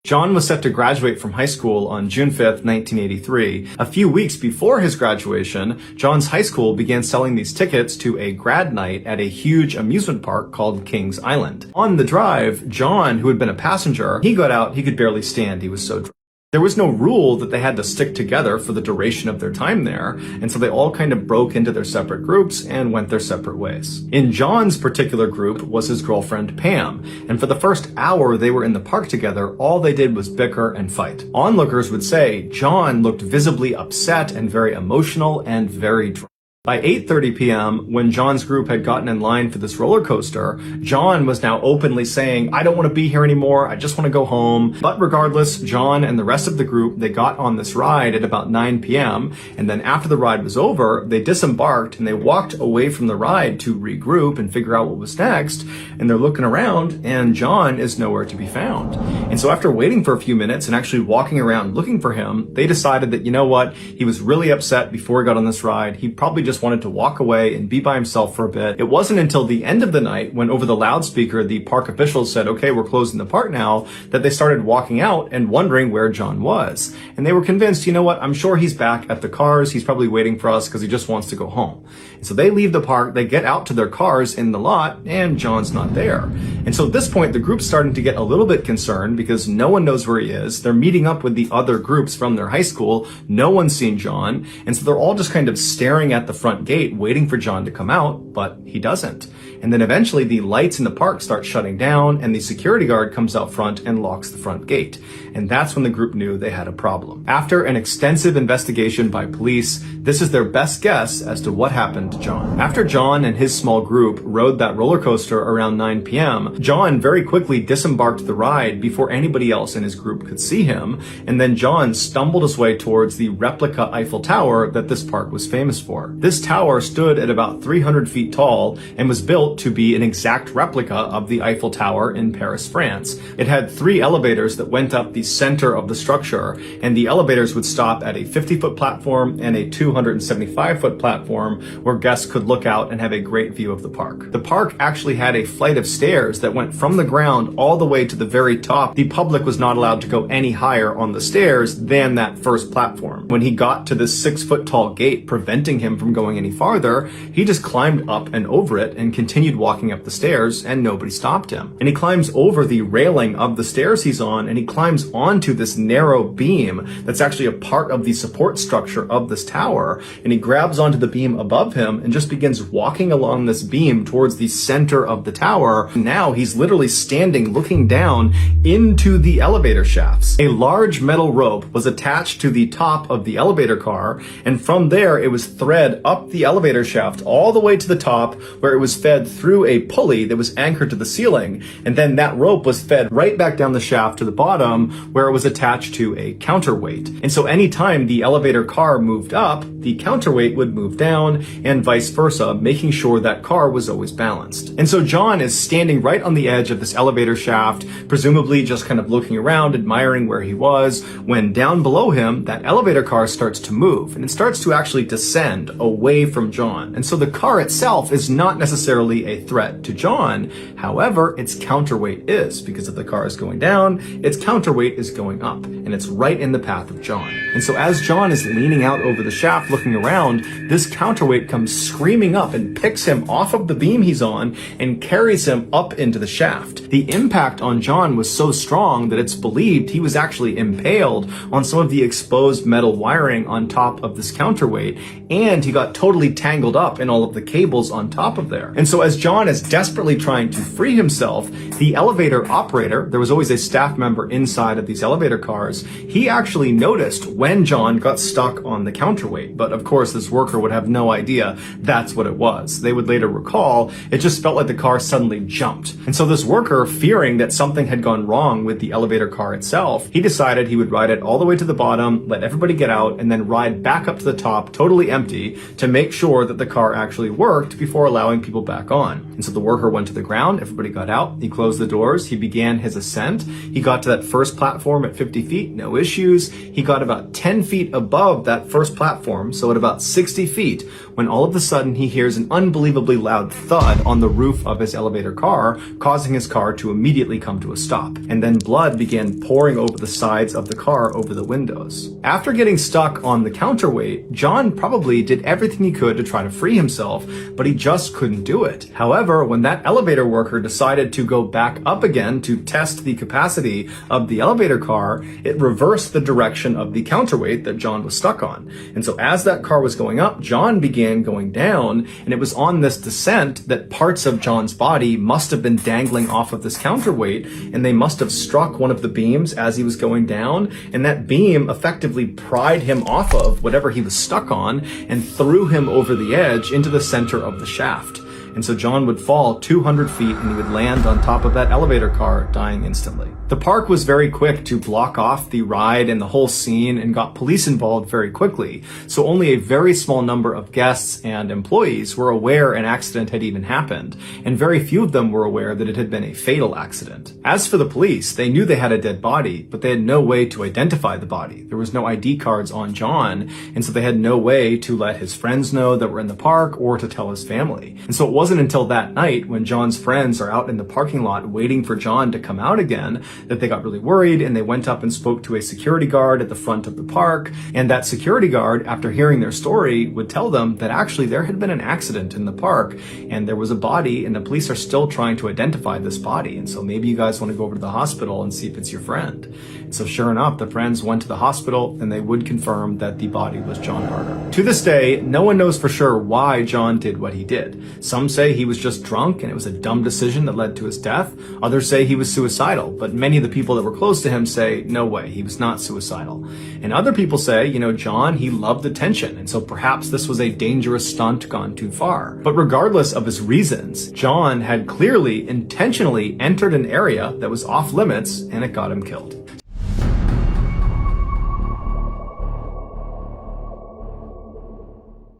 John was set to graduate from high school on June 5th, 1983. A few weeks before his graduation, John's high school began selling these tickets to a grad night at a huge amusement park called Kings Island. On the drive, John, who had been a passenger, he got out, he could barely stand, he was so drunk. There was no rule that they had to stick together for the duration of their time there, and so they all kind of broke into their separate groups and went their separate ways. In John's particular group was his girlfriend Pam, and for the first hour they were in the park together, all they did was bicker and fight. Onlookers would say John looked visibly upset and very emotional and very drunk. By 8:30 p.m., when John's group had gotten in line for this roller coaster, John was now openly saying, "I don't want to be here anymore, I just want to go home." But regardless, John and the rest of the group, they got on this ride at about 9 p.m., and then after the ride was over, they disembarked and they walked away from the ride to regroup and figure out what was next, and they're looking around, and John is nowhere to be found. And so after waiting for a few minutes and actually walking around looking for him, they decided that, you know what, he was really upset before he got on this ride, he probably just wanted to walk away and be by himself for a bit. It wasn't until the end of the night when over the loudspeaker the park officials said, "Okay, we're closing the park now," that they started walking out and wondering where John was. And they were convinced, you know what, I'm sure he's back at the cars, he's probably waiting for us because he just wants to go home. And so they leave the park, they get out to their cars in the lot, and John's not there. And so at this point the group's starting to get a little bit concerned because no one knows where he is. They're meeting up with the other groups from their high school, no one's seen John, and so they're all just kind of staring at the front gate waiting for John to come out, but he doesn't. And then eventually the lights in the park start shutting down and the security guard comes out front and locks the front gate. And that's when the group knew they had a problem. After an extensive investigation by police, this is their best guess as to what happened to John. After John and his small group rode that roller coaster around 9 p.m., John very quickly disembarked the ride before anybody else in his group could see him, and then John stumbled his way towards the replica Eiffel Tower that this park was famous for. This tower stood at about 300 feet tall and was built to be an exact replica of the Eiffel Tower in Paris, France. It had 3 elevators that went up the center of the structure, and the elevators would stop at a 50-foot platform and a 275-foot platform where guests could look out and have a great view of the park. The park actually had a flight of stairs that went from the ground all the way to the very top. The public was not allowed to go any higher on the stairs than that first platform. When he got to this 6-foot tall gate preventing him from going any farther, he just climbed up and over it and continued walking up the stairs, and nobody stopped him. And he climbs over the railing of the stairs he's on, and he climbs onto this narrow beam that's actually a part of the support structure of this tower, and he grabs onto the beam above him and just begins walking along this beam towards the center of the tower. Now he's literally standing looking down into the elevator shafts. A large metal rope was attached to the top of the elevator car, and from there it was thread up the elevator shaft all the way to the top, where it was fed through a pulley that was anchored to the ceiling, and then that rope was fed right back down the shaft to the bottom, where it was attached to a counterweight. And so anytime the elevator car moved up, the counterweight would move down, and vice versa, making sure that car was always balanced. And so John is standing right on the edge of this elevator shaft, presumably just kind of looking around, admiring where he was, when down below him, that elevator car starts to move, and it starts to actually descend away from John. And so the car itself is not necessarily a threat to John. However, its counterweight is, because if the car is going down, its counterweight is going up, and it's right in the path of John. And so as John is leaning out over the shaft looking around, this counterweight comes screaming up and picks him off of the beam he's on and carries him up into the shaft. The impact on John was so strong that it's believed he was actually impaled on some of the exposed metal wiring on top of this counterweight, and he got totally tangled up in all of the cables on top of there. And so as John is desperately trying to free himself, the elevator operator, there was always a staff member inside of these elevator cars, he actually noticed when John got stuck on the counterweight. But of course, this worker would have no idea that's what it was. They would later recall, it just felt like the car suddenly jumped. And so this worker, fearing that something had gone wrong with the elevator car itself, he decided he would ride it all the way to the bottom, let everybody get out, and then ride back up to the top, totally empty, to make sure that the car actually worked before allowing people back on. And so the worker went to the ground, everybody got out, he closed the doors, he began his ascent. He got to that first platform at 50 feet, no issues. He got about 10 feet above that first platform, so at about 60 feet, when all of a sudden he hears an unbelievably loud thud on the roof of his elevator car, causing his car to immediately come to a stop. And then blood began pouring over the sides of the car over the windows. After getting stuck on the counterweight, John probably did everything he could to try to free himself, but he just couldn't do it. However, when that elevator worker decided to go back up again to test the capacity of the elevator car, it reversed the direction of the counterweight that John was stuck on. And so as that car was going up, John began going down, and it was on this descent that parts of John's body must have been dangling off of this counterweight, and they must have struck one of the beams as he was going down, and that beam effectively pried him off of whatever he was stuck on and threw him over the edge into the center of the shaft. And so John would fall 200 feet and he would land on top of that elevator car, dying instantly. The park was very quick to block off the ride and the whole scene and got police involved very quickly. So only a very small number of guests and employees were aware an accident had even happened, and very few of them were aware that it had been a fatal accident. As for the police, they knew they had a dead body, but they had no way to identify the body. There was no ID cards on John, and so they had no way to let his friends know that were in the park or to tell his family. And so it wasn't until that night, when John's friends are out in the parking lot waiting for John to come out again, that they got really worried, and they went up and spoke to a security guard at the front of the park. And that security guard, after hearing their story, would tell them that actually there had been an accident in the park and there was a body, and the police are still trying to identify this body. And so maybe you guys want to go over to the hospital and see if it's your friend. And so sure enough, the friends went to the hospital and they would confirm that the body was John Harder. To this day, no one knows for sure why John did what he did. Some say he was just drunk and it was a dumb decision that led to his death. Others say he was suicidal, but many of the people that were close to him say, no way, he was not suicidal. And other people say, John, he loved attention, and so perhaps this was a dangerous stunt gone too far. But regardless of his reasons, John had clearly intentionally entered an area that was off limits, and it got him killed.